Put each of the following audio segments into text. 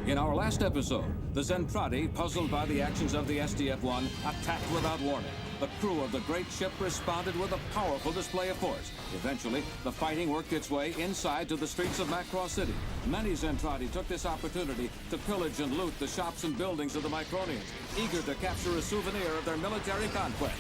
In our last episode, the Zentradi, puzzled by the actions of the SDF-1, attacked without warning. The crew of the great ship responded with a powerful display of force. Eventually, the fighting worked its way inside to the streets of Macross City. Many Zentradi took this opportunity to pillage and loot the shops and buildings of the Micronians, eager to capture a souvenir of their military conquest.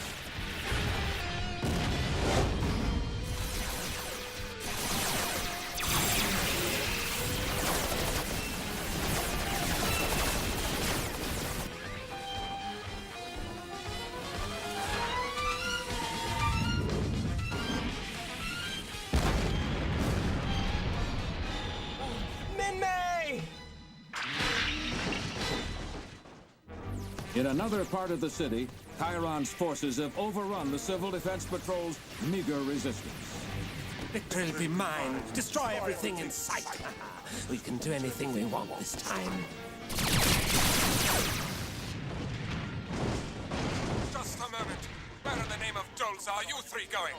In another part of the city, Chiron's forces have overrun the Civil Defense Patrol's meager resistance. Victory will be mine. Destroy everything in sight. We can do anything we want this time. Just a moment. Where in the name of Dolls are you three going?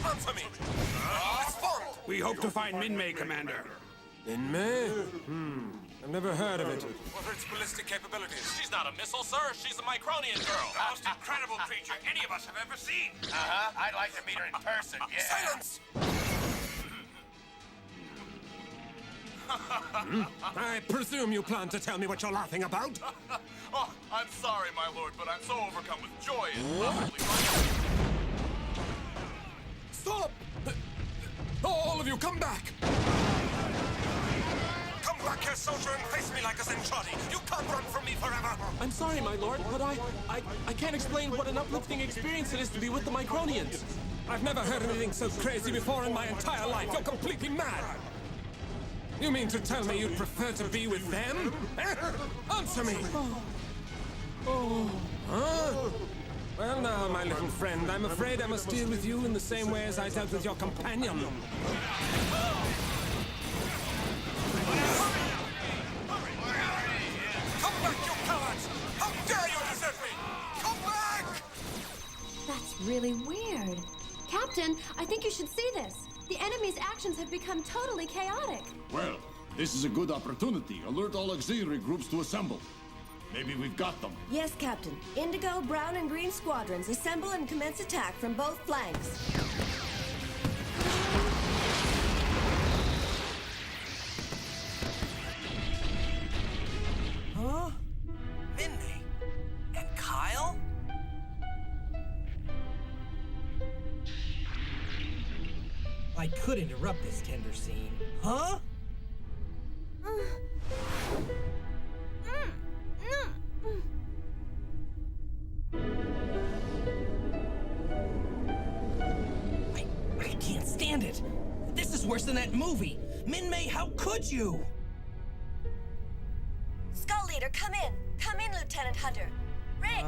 Answer me. Respond. We hope to find Minmay, Commander. Minmay? I've never heard of it. What are its ballistic capabilities? She's not a missile, sir. She's a Micronian girl. The most incredible creature any of us have ever seen. I'd like to meet her in person, yeah. Silence! I presume you plan to tell me what you're laughing about? Oh, I'm sorry, my lord, but I'm so overcome with joy and probably... Stop! All of you, come back! Come back here, soldier, and face me like a Zentradi. You can't run from me forever. I'm sorry, my lord, but I can't explain what an uplifting experience it is to be with the Micronians. I've never heard anything so crazy before in my entire life. You're completely mad! You mean to tell me you'd prefer to be with them? Eh? Answer me! Huh? Well now, my little friend, I'm afraid I must deal with you in the same way as I dealt with your companion. Come back, you cowards! How dare you desert me! Come back! That's really weird. Captain, I think you should see this. The enemy's actions have become totally chaotic. Well, this is a good opportunity. Alert all auxiliary groups to assemble. Maybe we've got them. Yes, Captain. Indigo, Brown, and Green squadrons assemble and commence attack from both flanks. Huh? Minmay? And Kyle? I could interrupt this tender scene. Huh? I can't stand it. This is worse than that movie. Minmay, how could you? Skull Leader, come in. Come in, Lieutenant Hunter. Rick!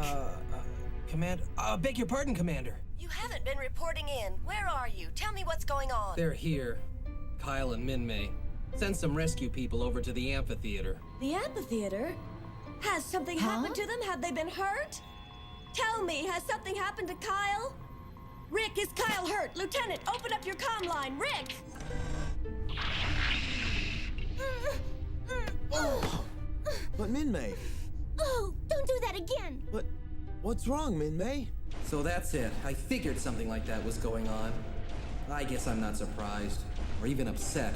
Beg your pardon, Commander. You haven't been reporting in. Where are you? Tell me what's going on. They're here. Kyle and Minmay. Send some rescue people over to the amphitheater. The amphitheater? Has something happened to them? Have they been hurt? Tell me, has something happened to Kyle? Rick, is Kyle hurt? Lieutenant, open up your comm line. Rick! But Minmay, Oh, don't do that again. what's wrong, Minmay? So that's it. I figured something like that was going on. I guess I'm not surprised, or even upset.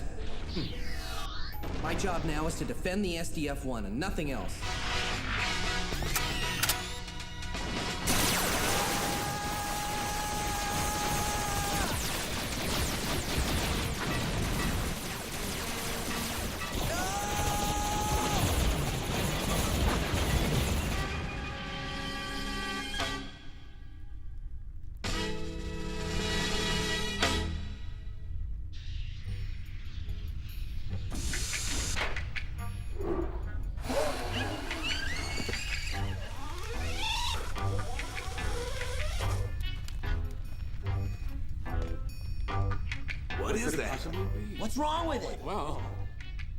My job now is to defend the SDF-1 and nothing else. What is that? What's wrong with it? Well,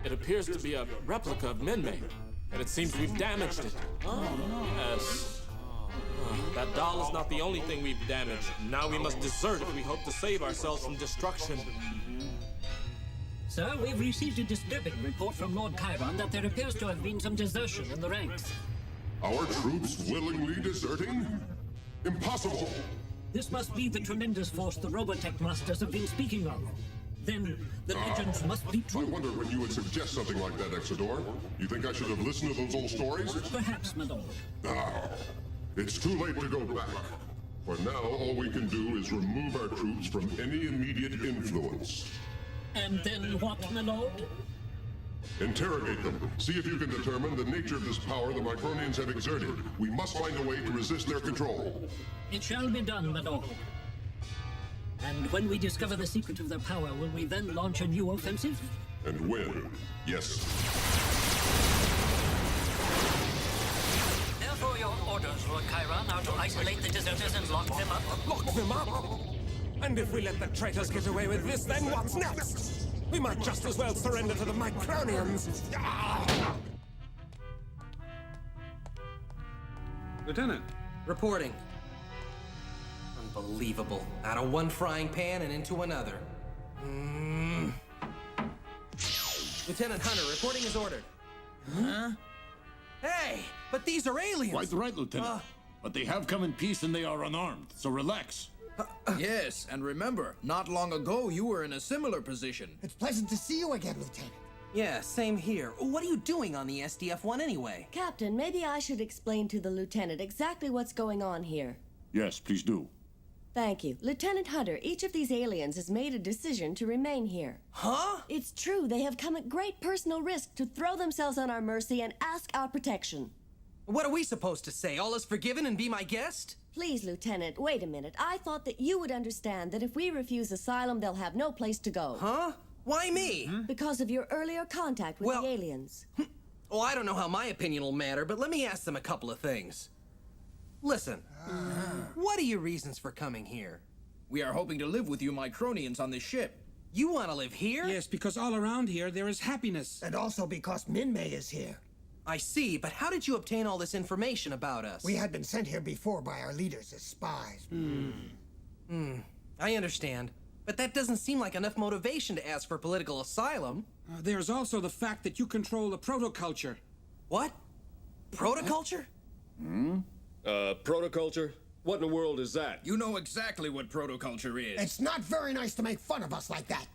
it appears to be a replica of Minmay, and it seems we've damaged it. Yes. That doll is not the only thing we've damaged. Now we must desert if we hope to save ourselves from destruction. Sir, we've received a disturbing report from Lord Chiron that there appears to have been some desertion in the ranks. Our troops willingly deserting? Impossible! This must be the tremendous force the Robotech masters have been speaking of. Then the legends must be true. I wonder when you would suggest something like that, Exodore. You think I should have listened to those old stories? Perhaps, my lord. Ah, it's too late to go back. For now, all we can do is remove our troops from any immediate influence. And then what, my lord? Interrogate them. See if you can determine the nature of this power the Micronians have exerted. We must find a way to resist their control. It shall be done, my lord. And when we discover the secret of their power, will we then launch a new offensive? And when? Yes. Therefore, your orders, Lord Chiron, are to isolate the deserters and lock them up. Lock them up? And if we let the traitors get away with this, then what's next? We might just as well surrender to the Micronians. Lieutenant. Reporting. Unbelievable. Out of one frying pan and into another. Lieutenant Hunter, reporting is ordered. Huh? Hey, but these are aliens! Quite right, Lieutenant. But they have come in peace and they are unarmed, so relax. Yes, and remember, not long ago you were in a similar position. It's pleasant to see you again, Lieutenant. Yeah, same here. What are you doing on the SDF-1 anyway? Captain, maybe I should explain to the lieutenant exactly what's going on here. Yes, please do. Thank you. Lieutenant Hunter, each of these aliens has made a decision to remain here. Huh? It's true, they have come at great personal risk to throw themselves on our mercy and ask our protection. What are we supposed to say? All is forgiven and be my guest? Please, Lieutenant, wait a minute. I thought that you would understand that if we refuse asylum, they'll have no place to go. Huh? Why me? Because of your earlier contact with the aliens. Well, I don't know how my opinion will matter, but let me ask them a couple of things. Listen, what are your reasons for coming here? We are hoping to live with you Micronians on this ship. You want to live here? Yes, because all around here there is happiness. And also because Min-May is here. I see, but how did you obtain all this information about us? We had been sent here before by our leaders as spies. I understand. But that doesn't seem like enough motivation to ask for political asylum. There's also the fact that you control the protoculture. What? Protoculture? Protoculture? What in the world is that? You know exactly what protoculture is. It's not very nice to make fun of us like that.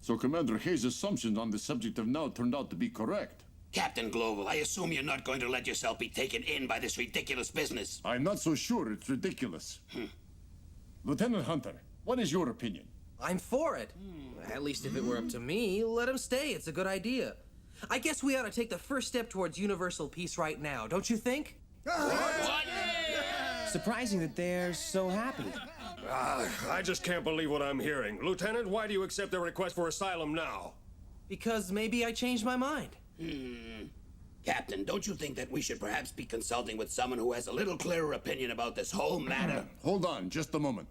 So Commander Hayes' assumptions on the subject have now turned out to be correct. Captain Global, I assume you're not going to let yourself be taken in by this ridiculous business. I'm not so sure it's ridiculous. Lieutenant Hunter, what is your opinion? I'm for it. At least if it were up to me, let him stay. It's a good idea. I guess we ought to take the first step towards universal peace right now, don't you think? Surprising that they're so happy. I just can't believe what I'm hearing. Lieutenant, why do you accept their request for asylum now? Because maybe I changed my mind. Captain, don't you think that we should perhaps be consulting with someone who has a little clearer opinion about this whole matter? Hold on, just a moment.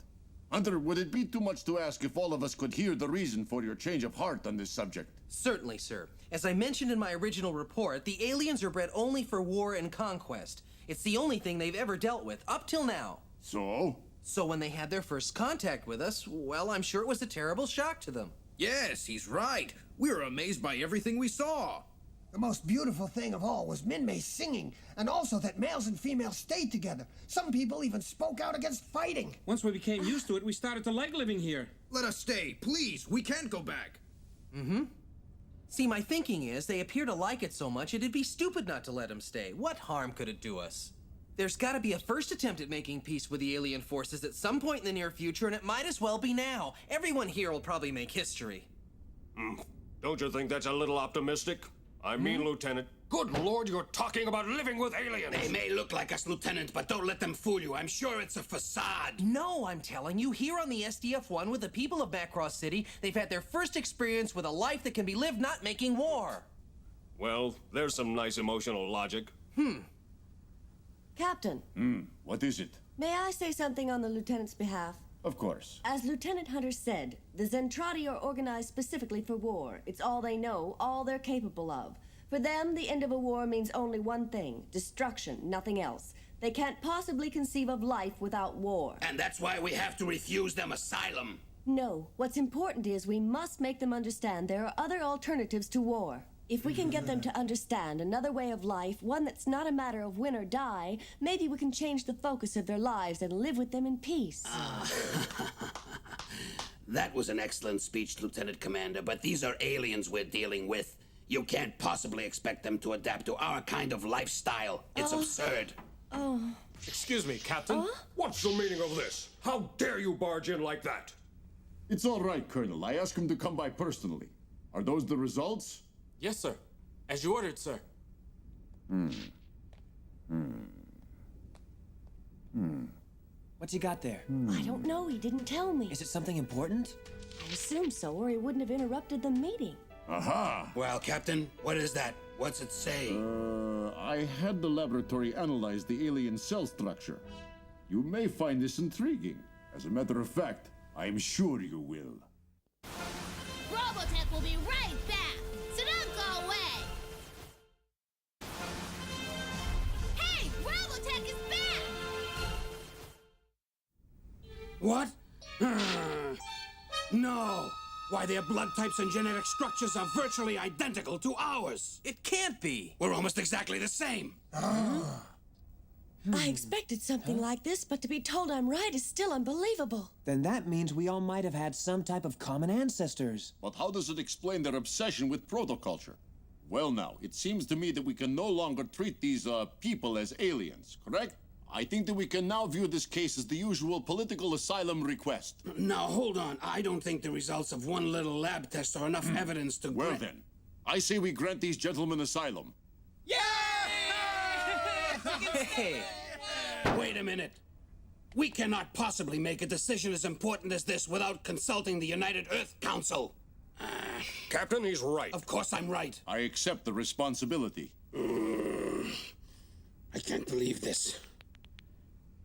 Hunter, would it be too much to ask if all of us could hear the reason for your change of heart on this subject? Certainly, sir. As I mentioned in my original report, the aliens are bred only for war and conquest. It's the only thing they've ever dealt with, up till now. So? So when they had their first contact with us, well, I'm sure it was a terrible shock to them. Yes, he's right. We were amazed by everything we saw. The most beautiful thing of all was Min-May singing, and also that males and females stayed together. Some people even spoke out against fighting. Once we became used to it, we started to like living here. Let us stay, please. We can't go back. See, my thinking is they appear to like it so much it'd be stupid not to let them stay. What harm could it do us? There's gotta be a first attempt at making peace with the alien forces at some point in the near future, and it might as well be now. Everyone here will probably make history. Don't you think that's a little optimistic? I mean, Lieutenant, good Lord, you're talking about living with aliens! They may look like us, Lieutenant, but don't let them fool you. I'm sure it's a facade. No, I'm telling you, here on the SDF-1 with the people of Macross City, they've had their first experience with a life that can be lived not making war. Well, there's some nice emotional logic. Captain, What is it? may I say something on the lieutenant's behalf? Of course. As Lieutenant Hunter said, the Zentradi are organized specifically for war. It's all they know, all they're capable of. For them, the end of a war means only one thing: destruction, nothing else. They can't possibly conceive of life without war. And that's why we have to refuse them asylum. No. What's important is we must make them understand there are other alternatives to war. If we can get them to understand another way of life, one that's not a matter of win or die, maybe we can change the focus of their lives and live with them in peace. That was an excellent speech, Lieutenant Commander, but these are aliens we're dealing with. You can't possibly expect them to adapt to our kind of lifestyle. It's absurd. Excuse me, Captain. What's the meaning of this? How dare you barge in like that? It's all right, Colonel. I asked him to come by personally. Are those the results? Yes, sir. As you ordered, sir. What you got there? I don't know. He didn't tell me. Is it something important? I assume so, or he wouldn't have interrupted the meeting. Aha! Well, Captain, what is that? What's it say? I had the laboratory analyze the alien cell structure. You may find this intriguing. As a matter of fact, I'm sure you will. Robotech will be right back, so don't go away! Hey, Robotech is back! What? No! Why, their blood types and genetic structures are virtually identical to ours! It can't be! We're almost exactly the same. I expected something like this, but to be told I'm right is still unbelievable. Then that means we all might have had some type of common ancestors. But how does it explain their obsession with protoculture? Well now, it seems to me that we can no longer treat these, people as aliens, correct? I think that we can now view this case as the usual political asylum request. Now, hold on. I don't think the results of one little lab test are enough evidence to Well then, I say we grant these gentlemen asylum. Hey! Wait a minute. We cannot possibly make a decision as important as this without consulting the United Earth Council. Captain, he's right. Of course I'm right. I accept the responsibility. I can't believe this.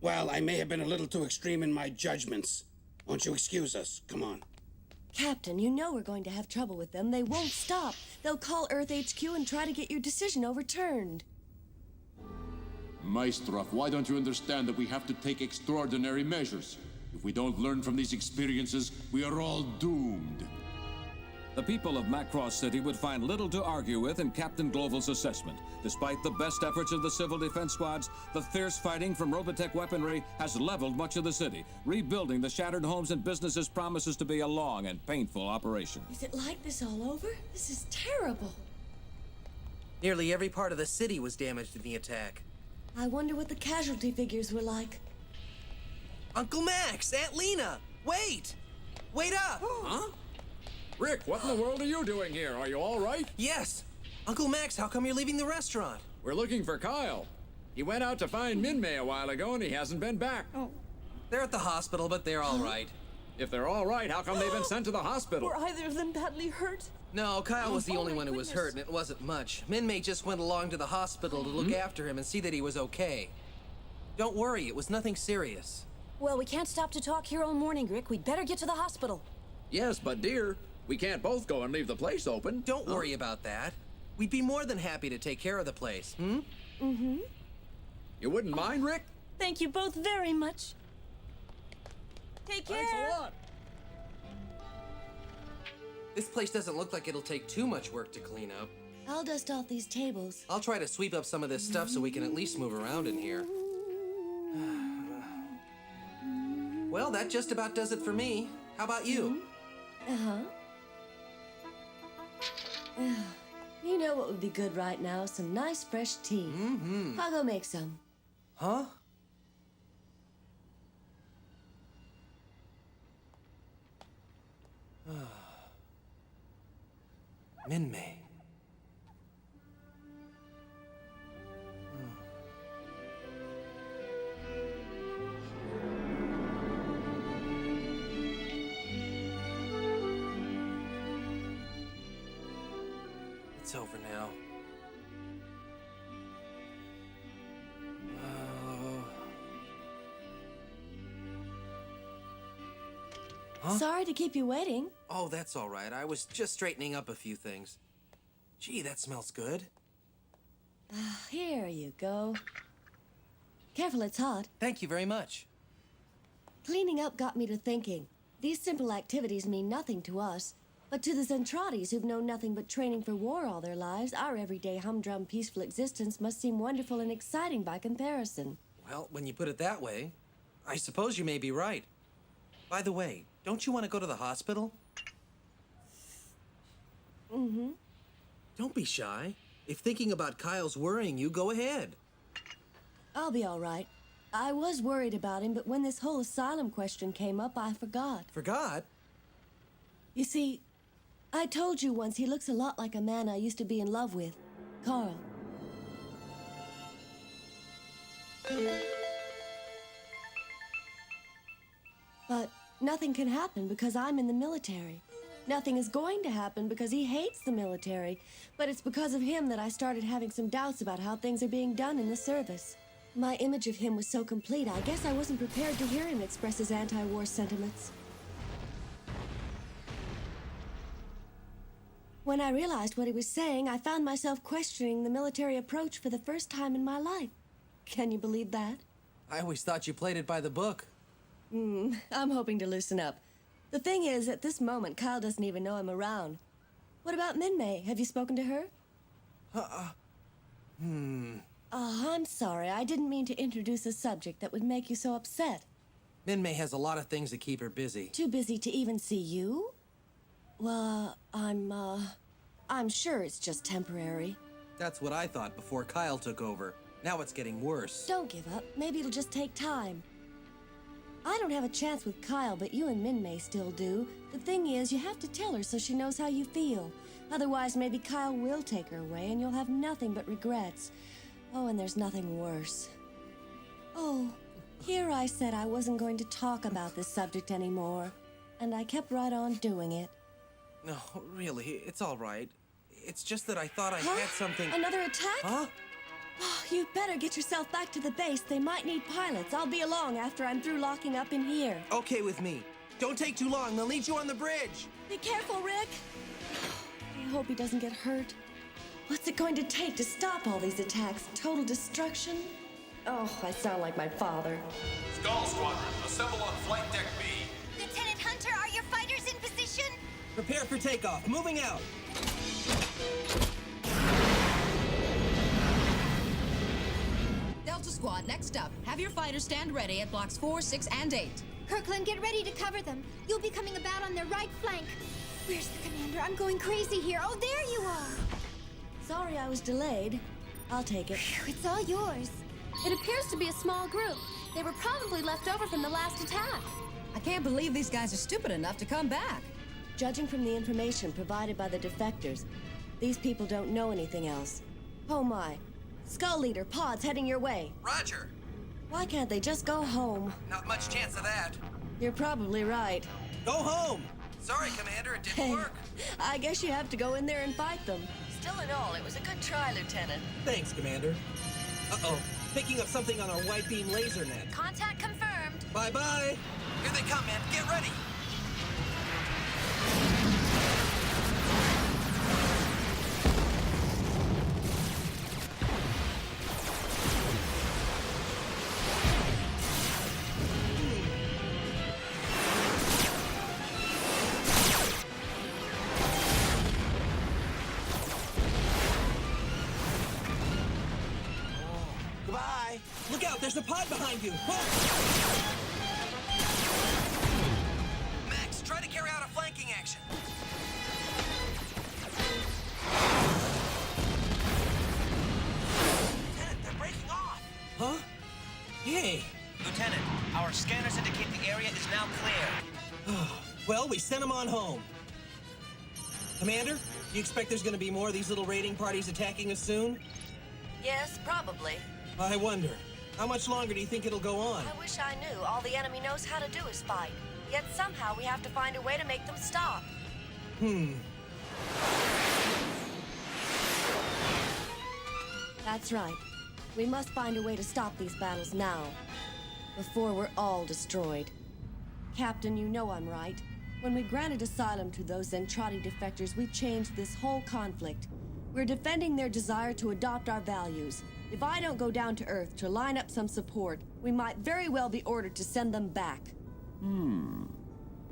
Well, I may have been a little too extreme in my judgments. Won't you excuse us? Come on. Captain, you know we're going to have trouble with them. They won't stop. They'll call Earth HQ and try to get your decision overturned. Maestroff, why don't you understand that we have to take extraordinary measures? If we don't learn from these experiences, we are all doomed. The people of Macross City would find little to argue with in Captain Gloval's assessment. Despite the best efforts of the civil defense squads, the fierce fighting from Robotech weaponry has leveled much of the city. Rebuilding the shattered homes and businesses promises to be a long and painful operation. Is it like this all over? This is terrible. Nearly every part of the city was damaged in the attack. I wonder what the casualty figures were like. Uncle Max! Aunt Lena! Wait! Wait up! Huh? Rick, what in the world are you doing here? Are you all right? Yes! Uncle Max, how come you're leaving the restaurant? We're looking for Kyle. He went out to find Min-May a while ago and he hasn't been back. Oh. They're at the hospital, but they're all right. If they're all right, how come they've been sent to the hospital? Were either of them badly hurt? No, Kyle was the only one who was hurt, and it wasn't much. Min-May just went along to the hospital to look after him and see that he was okay. Don't worry, it was nothing serious. Well, we can't stop to talk here all morning, Rick. We'd better get to the hospital. Yes, but dear, we can't both go and leave the place open. Don't worry about that. We'd be more than happy to take care of the place, Mm-hmm. You wouldn't mind, Rick? Thank you both very much. Take care. Thanks a lot. This place doesn't look like it'll take too much work to clean up. I'll dust off these tables. I'll try to sweep up some of this stuff so we can at least move around in here. Well, that just about does it for me. How about you? Uh-huh. You know what would be good right now? Some nice fresh tea. Mm-hmm. I'll go make some. Huh? Min-May. It's over now. Huh? Sorry to keep you waiting. Oh, that's all right. I was just straightening up a few things. Gee, that smells good. Here you go. Careful, it's hot. Thank you very much. Cleaning up got me to thinking. These simple activities mean nothing to us, but to the Zentratis who've known nothing but training for war all their lives, our everyday humdrum peaceful existence must seem wonderful and exciting by comparison. Well, when you put it that way, I suppose you may be right. By the way, don't you want to go to the hospital? Mm-hmm. Don't be shy. If thinking about Kyle's worrying you, go ahead. I'll be all right. I was worried about him, but when this whole asylum question came up, I forgot. Forgot? You see, I told you once he looks a lot like a man I used to be in love with, Carl. But nothing can happen because I'm in the military. Nothing is going to happen because he hates the military. But it's because of him that I started having some doubts about how things are being done in the service. My image of him was so complete, I guess I wasn't prepared to hear him express his anti-war sentiments. When I realized what he was saying, I found myself questioning the military approach for the first time in my life. Can you believe that? I always thought you played it by the book. I'm hoping to loosen up. The thing is, at this moment, Kyle doesn't even know I'm around. What about Minmay? Have you spoken to her? Oh, I'm sorry. I didn't mean to introduce a subject that would make you so upset. Minmay has a lot of things to keep her busy. Too busy to even see you? Well, I'm sure it's just temporary. That's what I thought before Kyle took over. Now it's getting worse. Don't give up. Maybe it'll just take time. I don't have a chance with Kyle, but you and Minmay still do. The thing is, you have to tell her so she knows how you feel. Otherwise, maybe Kyle will take her away and you'll have nothing but regrets. Oh, and there's nothing worse. Oh, here I said I wasn't going to talk about this subject anymore. And I kept right on doing it. No, really, it's all right. It's just that I thought I had something... Another attack? Huh? Oh, you better get yourself back to the base. They might need pilots. I'll be along after I'm through locking up in here. Okay with me. Don't take too long. They'll need you on the bridge. Be careful, Rick. I hope he doesn't get hurt. What's it going to take to stop all these attacks? Total destruction? Oh, I sound like my father. Skull Squadron, assemble on Flight Deck B. Lieutenant Hunter, are your fighters in position? Prepare for takeoff. Moving out. Delta Squad, next up. Have your fighters stand ready at blocks 4, 6, and 8. Kirkland, get ready to cover them. You'll be coming about on their right flank. Where's the commander? I'm going crazy here. Oh, there you are. Sorry I was delayed. I'll take it. It's all yours. It appears to be a small group. They were probably left over from the last attack. I can't believe these guys are stupid enough to come back. Judging from the information provided by the defectors, these people don't know anything else. Oh my. Skull Leader, pods heading your way. Roger. Why can't they just go home? Not much chance of that. You're probably right. Go home. Sorry, Commander, it didn't work. I guess you have to go in there and fight them. Still in all, it was a good try, Lieutenant. Thanks, Commander. Uh-oh. Picking up something on our wide beam laser net. Contact confirmed. Bye-bye. Here they come, man. Get ready. Goodbye. Look out, there's a pod behind you. Oh. Max, try to carry out a flanking action. Lieutenant, they're breaking off. Huh? Hey. Lieutenant, our scanners indicate the area is now clear. Well, we sent them on home. Commander, do you expect there's going to be more of these little raiding parties attacking us soon? Yes, probably. I wonder. How much longer do you think it'll go on? I wish I knew. All the enemy knows how to do is fight. Yet somehow we have to find a way to make them stop. That's right. We must find a way to stop these battles now, before we're all destroyed. Captain, you know I'm right. When we granted asylum to those Zentradi defectors, we changed this whole conflict. We're defending their desire to adopt our values. If I don't go down to Earth to line up some support, we might very well be ordered to send them back.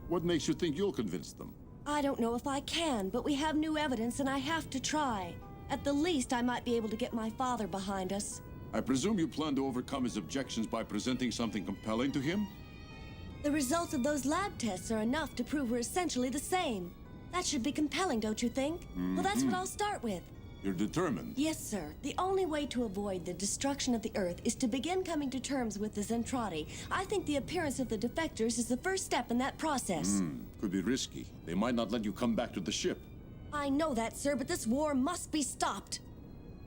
What makes you think you'll convince them? I don't know if I can, but we have new evidence and I have to try. At the least, I might be able to get my father behind us. I presume you plan to overcome his objections by presenting something compelling to him? The results of those lab tests are enough to prove we're essentially the same. That should be compelling, don't you think? Well, that's what I'll start with. You're determined. Yes, sir. The only way to avoid the destruction of the Earth is to begin coming to terms with the Zentradi. I think the appearance of the defectors is the first step in that process. Could be risky. They might not let you come back to the ship. I know that, sir, but this war must be stopped.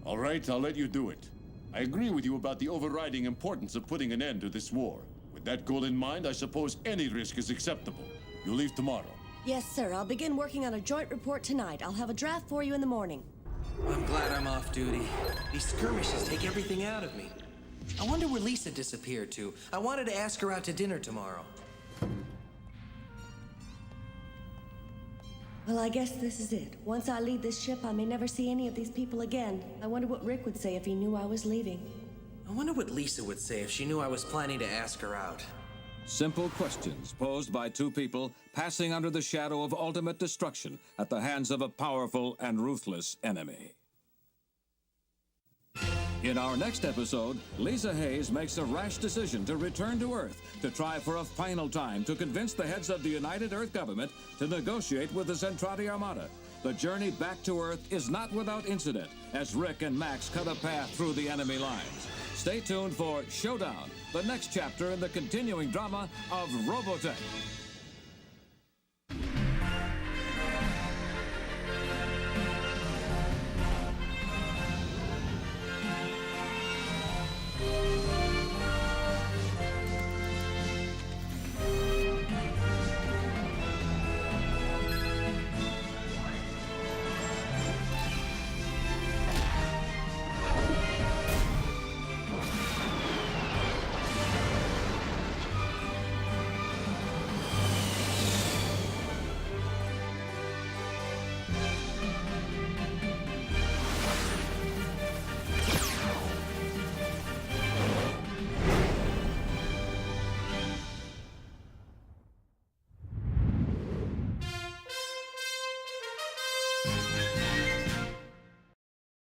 All right, I'll let you do it. I agree with you about the overriding importance of putting an end to this war. With that goal in mind, I suppose any risk is acceptable. You leave tomorrow. Yes, sir. I'll begin working on a joint report tonight. I'll have a draft for you in the morning. I'm glad I'm off duty. These skirmishes take everything out of me. I wonder where Lisa disappeared to. I wanted to ask her out to dinner tomorrow. Well, I guess this is it. Once I leave this ship, I may never see any of these people again. I wonder what Rick would say if he knew I was leaving. I wonder what Lisa would say if she knew I was planning to ask her out. Simple questions posed by two people passing under the shadow of ultimate destruction at the hands of a powerful and ruthless enemy. In our next episode, Lisa Hayes makes a rash decision to return to Earth to try for a final time to convince the heads of the United Earth government to negotiate with the Zentradi Armada. The journey back to Earth is not without incident as Rick and Max cut a path through the enemy lines. Stay tuned for Showdown, the next chapter in the continuing drama of Robotech.